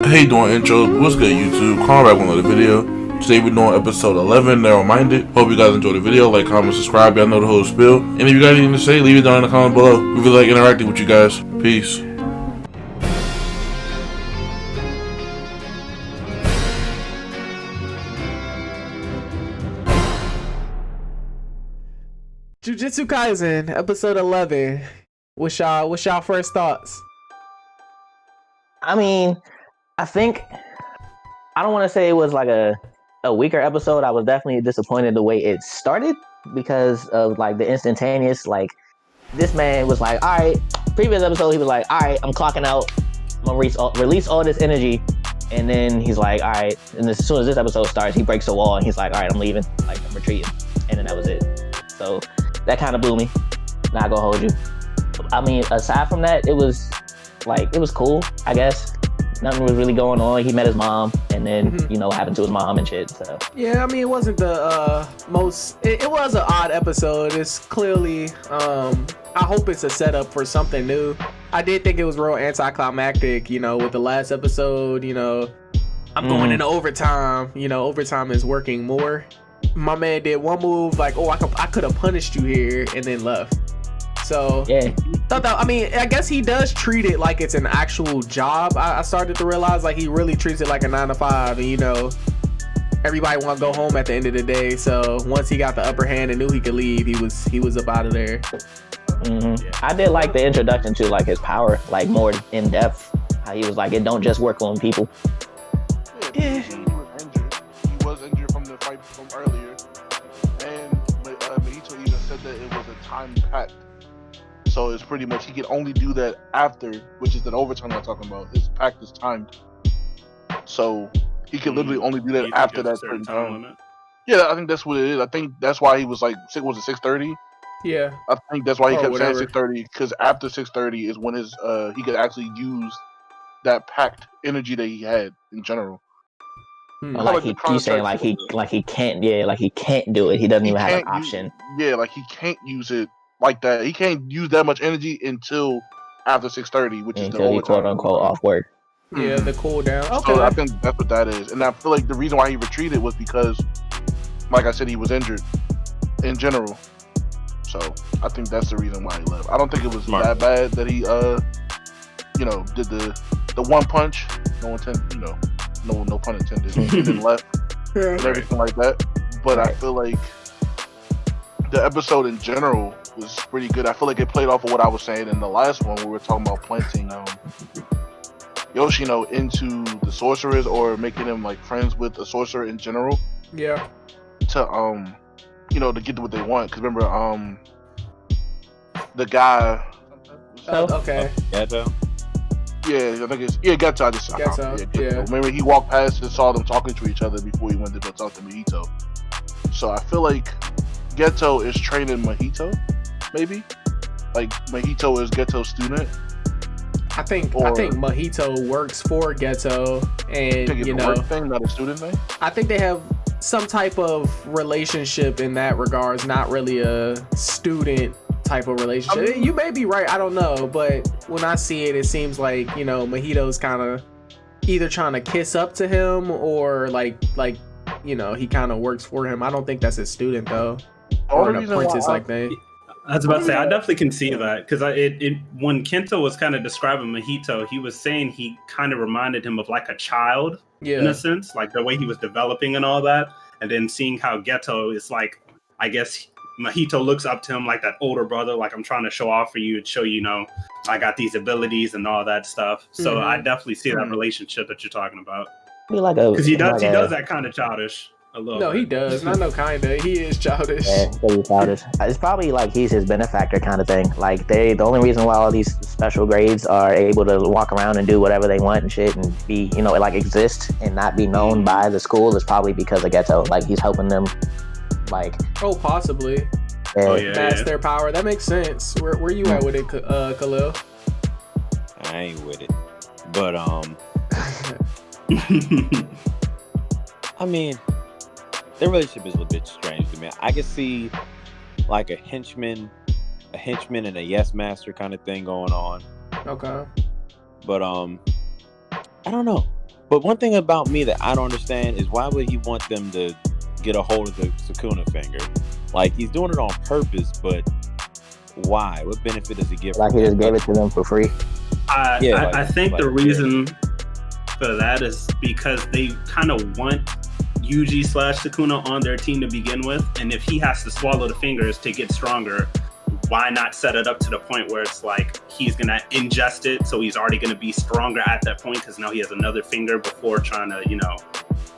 Hey, doing intros. What's good, YouTube? Calling back with another video. Today we're doing episode 11, Narrow Minded. Hope you guys enjoyed the video. Like, comment, subscribe. Y'all know the whole spiel. And if you got anything to say, leave it down in the comments below. We really like interacting with you guys. Peace. Jujutsu Kaisen, episode 11. What's y'all first thoughts? I mean, I think I don't want to say it was like a weaker episode. I was definitely disappointed the way it started because of like the instantaneous. Like this man was like, all right. Previous episode, he was like, all right, I'm clocking out. I'm gonna release all this energy, and then he's like, all right. And as soon as this episode starts, he breaks the wall and he's like, all right, I'm leaving. Like I'm retreating, and then that was it. So that kind of blew me. Not gonna hold you. I mean, aside from that, it was cool, I guess. Nothing was really going on. He met his mom, and then what happened to his mom and shit. So yeah, I mean, it wasn't the most. It was an odd episode. It's clearly. I hope it's a setup for something new. I did think it was real anticlimactic. With the last episode. I'm going into overtime. Overtime is working more. My man did one move like, oh, I could have punished you here, and then left. So yeah, I guess he does treat it like it's an actual job. I started to realize like he really treats it like a 9 to 5, and everybody want to go home at the end of the day. So once he got the upper hand and knew he could leave, he was up out of there. I did like the introduction to like his power, like more in depth. How he was like, it don't just work on people. Yeah. He was injured from the fight from earlier, and Mahito even said that it was a time pact. So it's pretty much he can only do that after, which is that overtime I'm talking about. His pact is timed, so he can literally only do that after that certain time limit. Yeah, I think that's what it is. I think that's why he was like, was it 6:30? Yeah, I think that's why he kept saying 6:30, because after 6:30 is when his he could actually use that packed energy that he had in general. Like you saying like he can't he can't do it. He doesn't even have an option. Like he can't use it like that. He can't use that much energy until after 6:30, which is the overtime. Quote unquote off work. Yeah, the cool down. Okay. So I think that's what that is, and I feel like the reason why he retreated was because, like I said, he was injured in general. So I think that's the reason why he left. I don't think it was that bad that he did the one punch. No pun intended. And then left and everything like that. But I feel like the episode in general was pretty good. I feel like it played off of what I was saying in the last one where we were talking about planting Yoshino into the sorcerers, or making him like friends with a sorcerer in general. Yeah. To to get to what they want. Because remember, the guy. Okay. Geto. Yeah, I think it's Geto. Yeah. Remember, he walked past and saw them talking to each other before he went to go talk to Mahito. So I feel like Geto is training Mahito, maybe. Like Mahito is Geto's student. I think Mahito works for Geto, and work thing, not a student thing. I think they have some type of relationship in that regards, not really a student type of relationship. You may be right, I don't know, but when I see it, it seems like Mahito's kind of either trying to kiss up to him, or like he kind of works for him. I don't think that's his student though, or an apprentice like that. I was about to say, I definitely can see that, because when Kento was kind of describing Mahito, he was saying he kind of reminded him of like a child, in a sense, like the way he was developing and all that. And then seeing how Geto is like, I guess Mahito looks up to him like that older brother, like I'm trying to show off for you and show I got these abilities and all that stuff. So I definitely see that relationship that you're talking about. Because he does that kind of childish. No, he does. Not no kinda. He is childish. Yeah, he's childish. It's probably like he's his benefactor kind of thing. Like the only reason why all these special grades are able to walk around and do whatever they want and shit and be, exist and not be known by the school is probably because of Geto. Like he's helping them, like. Oh, possibly. Mask their power. That makes sense. Where you at with it, Khalil? I ain't with it, but I mean, their relationship is a little bit strange to me. I can see like a henchman and a yes master kind of thing going on. Okay. But I don't know. But one thing about me that I don't understand is why would he want them to get a hold of the Sakuna finger? Like, he's doing it on purpose, but why? What benefit does it give? Like he just gave it to them for free. I think the reason for that is because they kind of want Yuji / Sakuna on their team to begin with, and if he has to swallow the fingers to get stronger, why not set it up to the point where it's like he's gonna ingest it, so he's already gonna be stronger at that point because now he has another finger before trying to,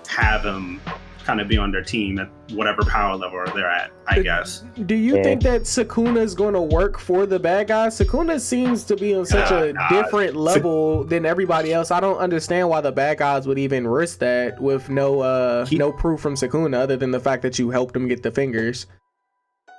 have him kind of be on their team at whatever power level they're at, I guess. Do you think that Sakuna is going to work for the bad guys? Sakuna seems to be on such a different level than everybody else. I don't understand why the bad guys would even risk that with no proof from Sakuna other than the fact that you helped him get the fingers.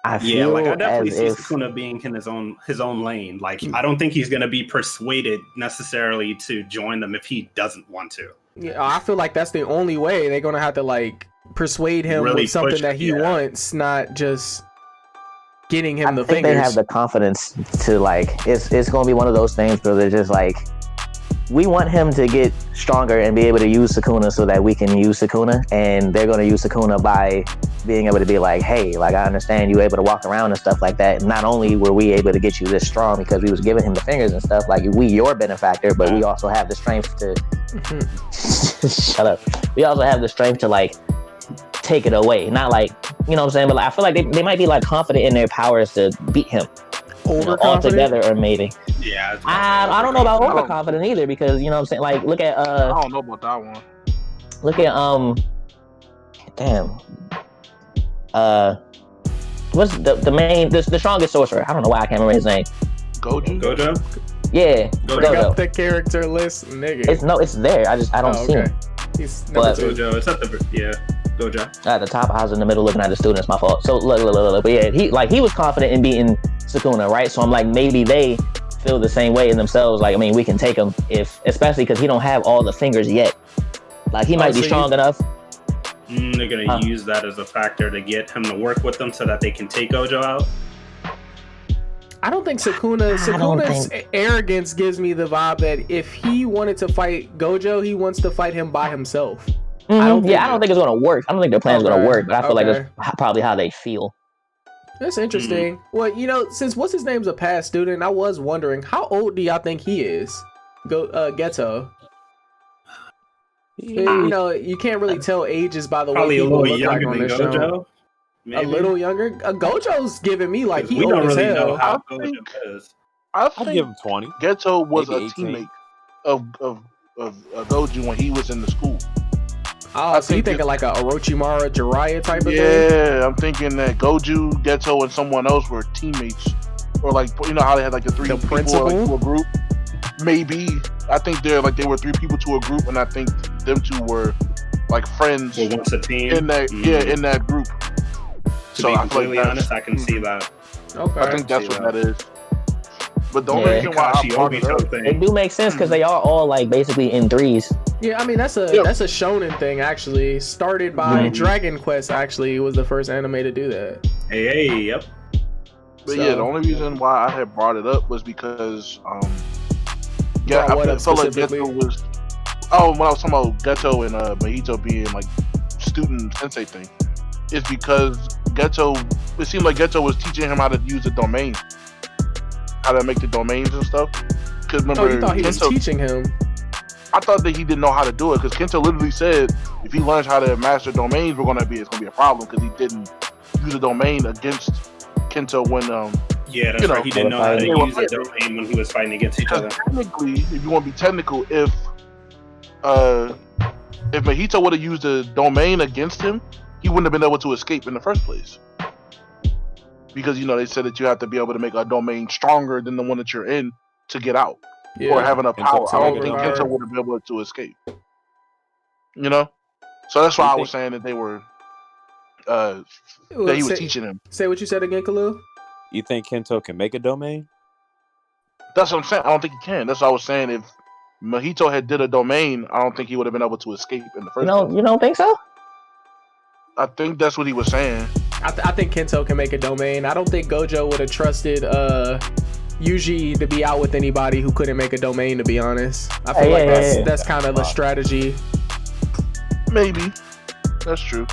I definitely see Sakuna being in his own lane. Like, I don't think he's going to be persuaded necessarily to join them if he doesn't want to. Yeah, I feel like that's the only way. They're going to have to persuade him really with something that he wants, not just getting him the fingers. They have the confidence to it's going to be one of those things where they're just we want him to get stronger and be able to use Sakuna so that we can use Sakuna, and they're going to use Sakuna by being able to be hey, I understand you able to walk around and stuff like that. Not only were we able to get you this strong because we was giving him the fingers and stuff, we your benefactor, but we also have the strength to shut up. We also have the strength to take it away. Not you know what I'm saying, but I feel like they might be confident in their powers to beat him. All together, or maybe. Yeah, I don't know about overconfident either, because you know what I'm saying. Look at I don't know about that one. Look at what's the strongest sorcerer? I don't know why I can't remember his name. Goju. Yeah, Goju. Got the character list, nigga. It's there. I don't see him. He's Goju. It's at the Goju. At the top, I was in the middle looking at the students. My fault. So look. But yeah, he was confident in beating Sakuna, right? So I'm maybe they feel the same way in themselves. We can take him especially because he don't have all the fingers yet. He might be strong enough. They're gonna use that as a factor to get him to work with them so that they can take Gojo out. I don't think Sakuna's arrogance gives me the vibe that if he wanted to fight Gojo, he wants to fight him by himself. I don't think it's gonna work. I don't think their plan's gonna work, but I feel like that's probably how they feel. That's interesting. Well, since what's his name's a past student, I was wondering how old do y'all think he is? Geto. You can't really tell ages by the way people look like on this show. Maybe. A little younger. Gojo's giving me he old as hell. I think give him 20. Geto was maybe a 18. teammate of Goju when he was in the school. Oh, so you thinking like a Orochimaru Jiraiya type of thing? Yeah, I'm thinking that Goju, Geto, and someone else were teammates, or how they had the three people to a group. Maybe I think they were three people to a group, and I think them two were friends. Well, once a team in that in that group. To be completely honest, I can see that. Okay, I think that's what that is. But the only reason why I brought it up, it do make sense because they are all basically in threes. Yeah, that's a shonen thing actually. Started by Dragon Quest actually was the first anime to do that. Hey, yep. But the only reason why I had brought it up was because I felt like Geto was. Oh, when I was talking about Geto and Mahito being student sensei thing, it's because it seemed like Geto was teaching him how to use the domain, how to make the domains and stuff. Because remember, you thought he was teaching him? I thought that he didn't know how to do it because Kento literally said if he learns how to master domains, it's gonna be a problem because he didn't use the domain against Kento when yeah, that's right. He didn't know how to use the domain when he was fighting against each other. Technically, if you want to be technical, if Mahito would have used the domain against him, he wouldn't have been able to escape in the first place. Because they said that you have to be able to make a domain stronger than the one that you're in to get out. Yeah. Or having a power. I don't think Kento would have been able to escape. So that's why I was saying that they were that he was teaching him. Say what you said again, Khalil. You think Kento can make a domain? That's what I'm saying. I don't think he can. That's what I was saying. If Mahito had did a domain, I don't think he would have been able to escape in the first place. You don't think so? I think that's what he was saying. I think Kento can make a domain. I don't think Gojo would have trusted Yuji to be out with anybody who couldn't make a domain, to be honest. I feel like that's kind of the strategy. Maybe. That's true.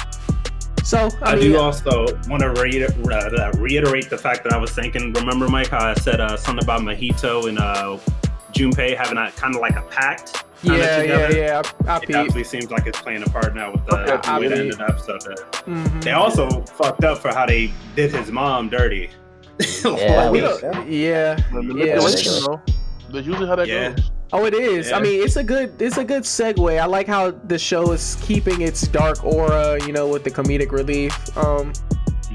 So I do also want to reiterate the fact that I was thinking, remember, Mike, how I said something about Mahito and Junpei having a kind of like a pact? Yeah. It definitely seems like it's playing a part now with the way they ended the episode. They also fucked up for how they did his mom dirty. That's usually how that goes. Oh, it is. I mean, it's a good segue. I like how the show is keeping its dark aura, you know, with the comedic relief.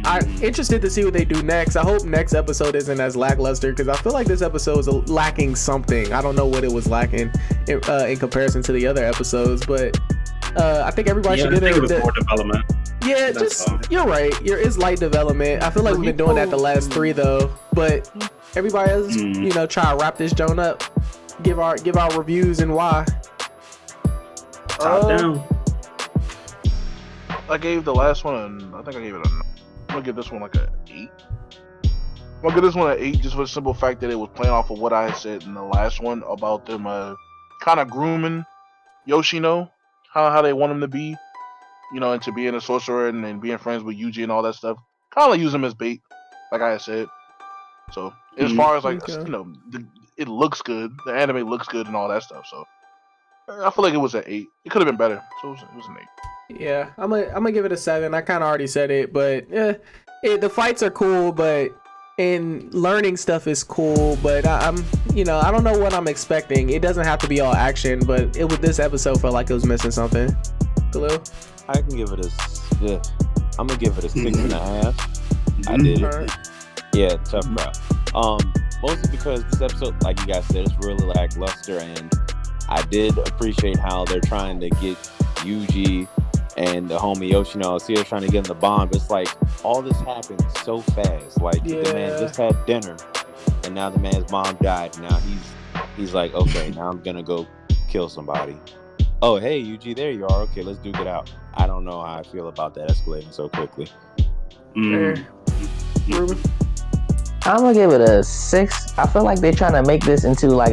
I'm interested to see what they do next. I hope next episode isn't as lackluster, because I feel like this episode is lacking something. I don't know what it was lacking in comparison to the other episodes, but I think everybody should get more development. Yeah, you're right. There is light development. I feel like we've been doing that the last 3 though, but everybody else, you know, try to wrap this joint up. Give our reviews and why. Top down. I gave the last one, I think I gave it a 9. I'm gonna give this one like an 8. I'm gonna give this one an 8 just for the simple fact that it was playing off of what I had said in the last one about them kind of grooming Yoshino, how they want him to be, you know, into being a sorcerer and being friends with Yuji and all that stuff. Kind of like use him as bait, like I had said. So as far as like, you know, it looks good. The anime looks good and all that stuff. So I feel like it was an 8. It could have been better. So it was an 8. Yeah, I'm gonna give it a 7. I kind of already said it, but the fights are cool, but learning stuff is cool. But I'm you know, I don't know what I'm expecting. It doesn't have to be all action, but with this episode felt like it was missing something. Khalil? I can give it I'm gonna give it a 6.5. I did it. Yeah, tough crowd. Mostly because this episode, like you guys said, it's really lackluster, and I did appreciate how they're trying to get Yuji and the homie Yoshino. See, they're trying to get in the bond, but it's like all this happened so fast. Like the man just had dinner, and now the man's mom died. Now he's like, okay, now I'm gonna go kill somebody. Oh, hey Yuji, there you are. Okay, let's duke it out. I don't know how I feel about that escalating so quickly. Ruben? I'm gonna give it a 6. I feel like they're trying to make this into like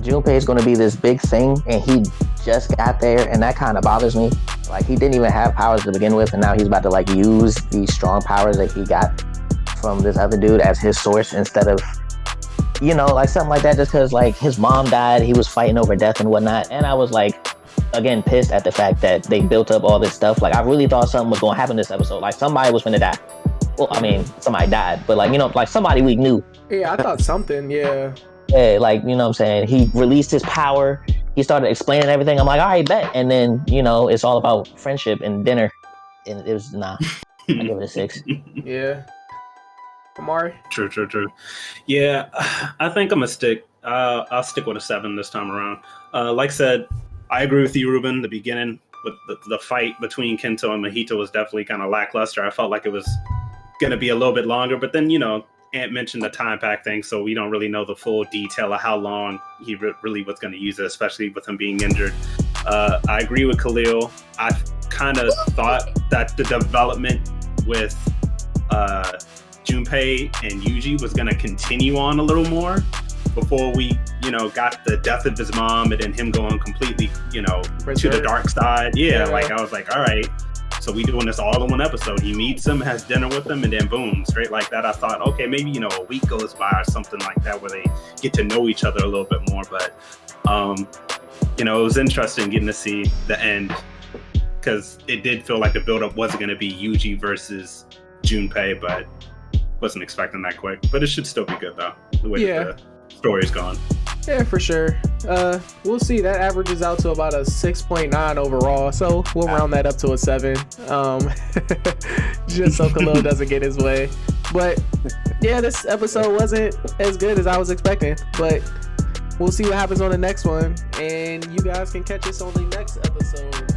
Junpei is gonna be this big thing, and he just got there, and that kind of bothers me. Like, he didn't even have powers to begin with, and now he's about to like use these strong powers that he got from this other dude as his source, instead of, you know, like something like that, just because like his mom died, he was fighting over death and whatnot. And I was like, again, pissed at the fact that they built up all this stuff. Like, I really thought something was gonna happen this episode. Like, somebody was gonna die. Well, I mean, somebody died, but like, you know, like somebody we knew. Yeah, I thought something, yeah. Yeah, like, you know what I'm saying? He released his power. He started explaining everything. I'm like, all right, bet. And then, you know, it's all about friendship and dinner. And it was, I give it a 6. Yeah. Amari? True. Yeah, I think I'm gonna stick. I'll stick with a 7 this time around. Like I said, I agree with you, Ruben. The beginning with the fight between Kento and Mahito was definitely kind of lackluster. I felt like it was gonna be a little bit longer, but then, you know, Ant mentioned the time pack thing, so we don't really know the full detail of how long he really was going to use it, especially with him being injured. I agree with Khalil. I kind of thought that the development with Junpei and Yuji was going to continue on a little more before we, you know, got the death of his mom and then him going completely, you know, to the dark side. Yeah, like I was like, all right. So we doing this all in one episode. He meets him, has dinner with him, and then boom, straight like that. I thought, okay, maybe, you know, a week goes by or something like that where they get to know each other a little bit more. But, you know, it was interesting getting to see the end, because it did feel like the buildup wasn't going to be Yuji versus Junpei, but wasn't expecting that quick. But it should still be good, though, the way that the story's gone. Yeah, for sure. We'll see. That averages out to about a 6.9 overall, so we'll round that up to a 7. Just so Khalil doesn't get his way. But yeah, this episode wasn't as good as I was expecting, but we'll see what happens on the next one, and you guys can catch us on the next episode.